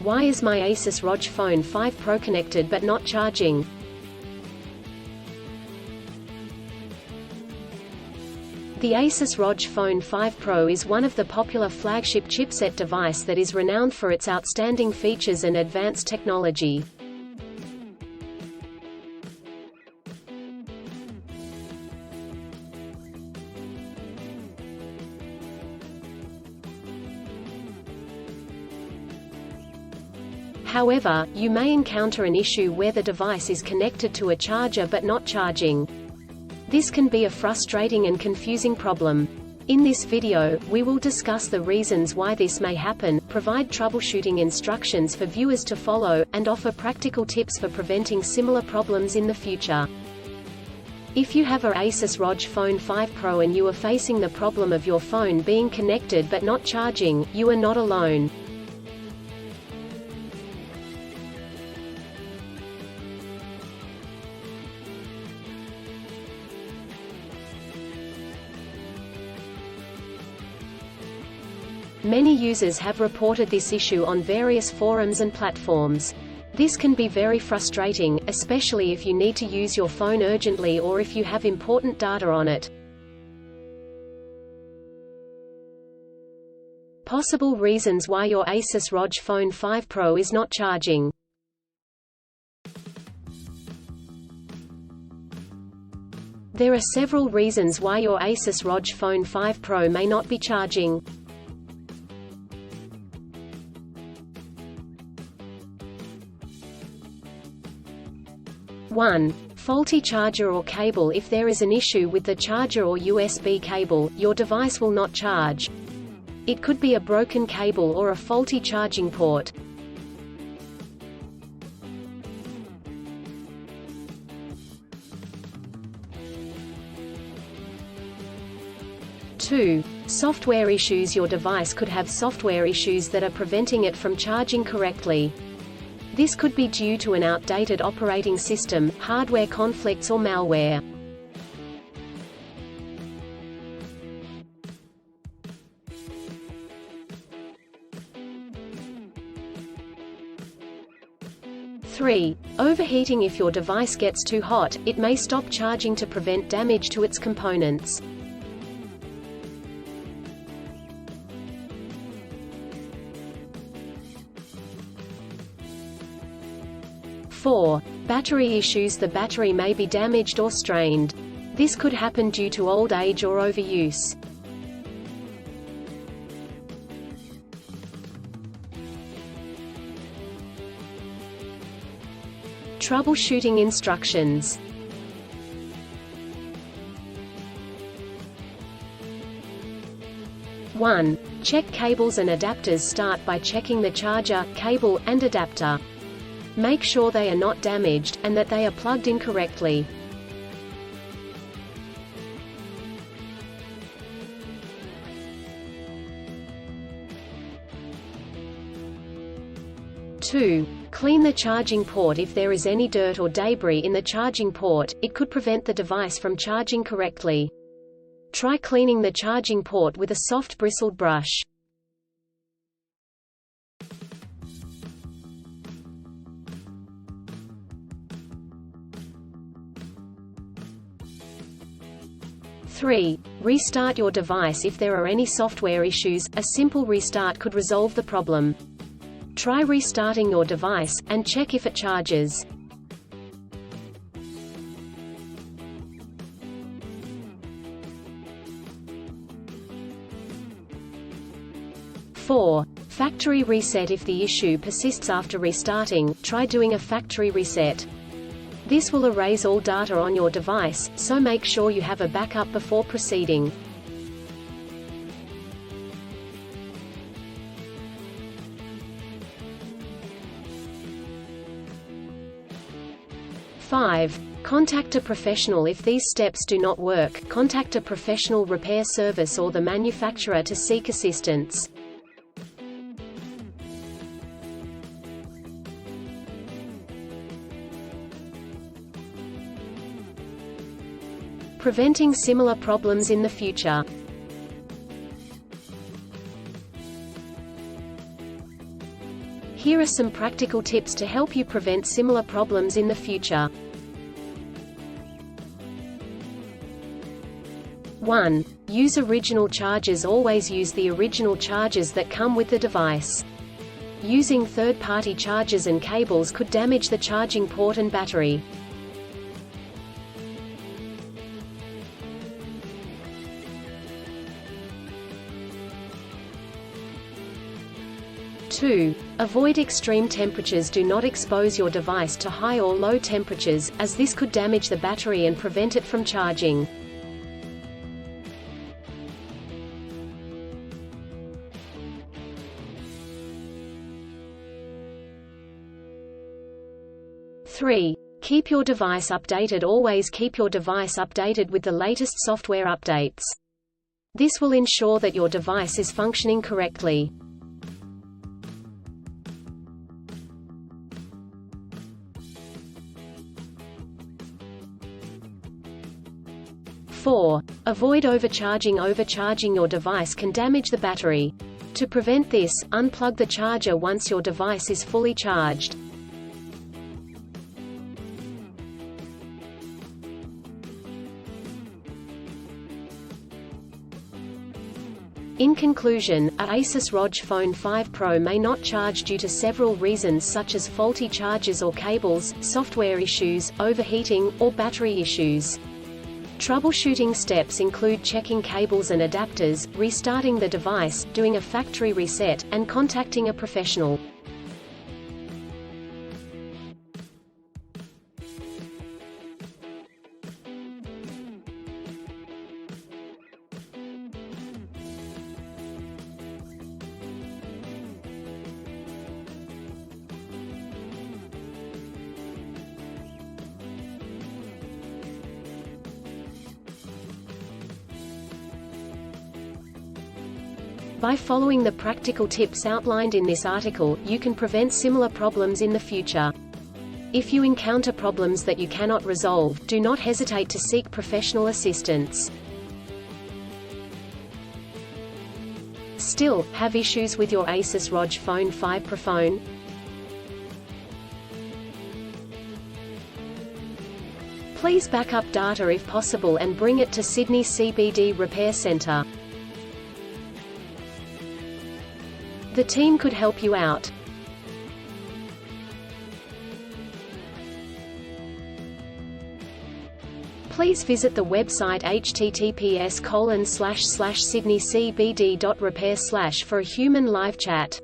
Why is my Asus ROG Phone 5 Pro connected but not charging? The Asus ROG Phone 5 Pro is one of the popular flagship chipset device that is renowned for its outstanding features and advanced technology. However, you may encounter an issue where the device is connected to a charger but not charging. This can be a frustrating and confusing problem. In this video, we will discuss the reasons why this may happen, provide troubleshooting instructions for viewers to follow, and offer practical tips for preventing similar problems in the future. If you have a Asus ROG Phone 5 Pro and you are facing the problem of your phone being connected but not charging, you are not alone. Many users have reported this issue on various forums and platforms. This can be very frustrating, especially if you need to use your phone urgently or if you have important data on it. Possible reasons why your Asus ROG Phone 5 Pro is not charging. There are several reasons why your Asus ROG Phone 5 Pro may not be charging. 1. Faulty charger or cable. If there is an issue with the charger or USB cable, your device will not charge. It could be a broken cable or a faulty charging port. Two. Software issues. Your device could have software issues that are preventing it from charging correctly. This could be due to an outdated operating system, hardware conflicts or malware. Three. Overheating. If your device gets too hot, it may stop charging to prevent damage to its components. 4. Battery issues. The battery may be damaged or strained. This could happen due to old age or overuse. Troubleshooting instructions. One. Check cables and adapters. Start by checking the charger, cable, and adapter. Make sure they are not damaged, and that they are plugged in correctly. Two. Clean the charging port. If there is any dirt or debris in the charging port, it could prevent the device from charging correctly. Try cleaning the charging port with a soft bristled brush. 3. Restart your device. If there are any software issues, a simple restart could resolve the problem. Try restarting your device, and check if it charges. Four. Factory reset. If the issue persists after restarting, try doing a factory reset. This will erase all data on your device, so make sure you have a backup before proceeding. Five. Contact a professional. If these steps do not work, contact a professional repair service or the manufacturer to seek assistance. Preventing similar problems in the future. Here are some practical tips to help you prevent similar problems in the future. 1. Use original chargers. Always use the original chargers that come with the device. Using third-party chargers and cables could damage the charging port and battery. 2. Avoid extreme temperatures. Do not expose your device to high or low temperatures, as this could damage the battery and prevent it from charging. Three. Keep your device updated. Always keep your device updated with the latest software updates. This will ensure that your device is functioning correctly. 4. Avoid overcharging. Overcharging your device can damage the battery. To prevent this, unplug the charger once your device is fully charged. In conclusion, a Asus ROG Phone 5 Pro may not charge due to several reasons such as faulty chargers or cables, software issues, overheating, or battery issues. Troubleshooting steps include checking cables and adapters, restarting the device, doing a factory reset, and contacting a professional. By following the practical tips outlined in this article, you can prevent similar problems in the future. If you encounter problems that you cannot resolve, do not hesitate to seek professional assistance. Still, have issues with your Asus ROG Phone 5 Pro phone? Please back up data if possible and bring it to Sydney CBD Repair Centre. The team could help you out. Please visit the website https://sydneycbd.repair/ for a human live chat.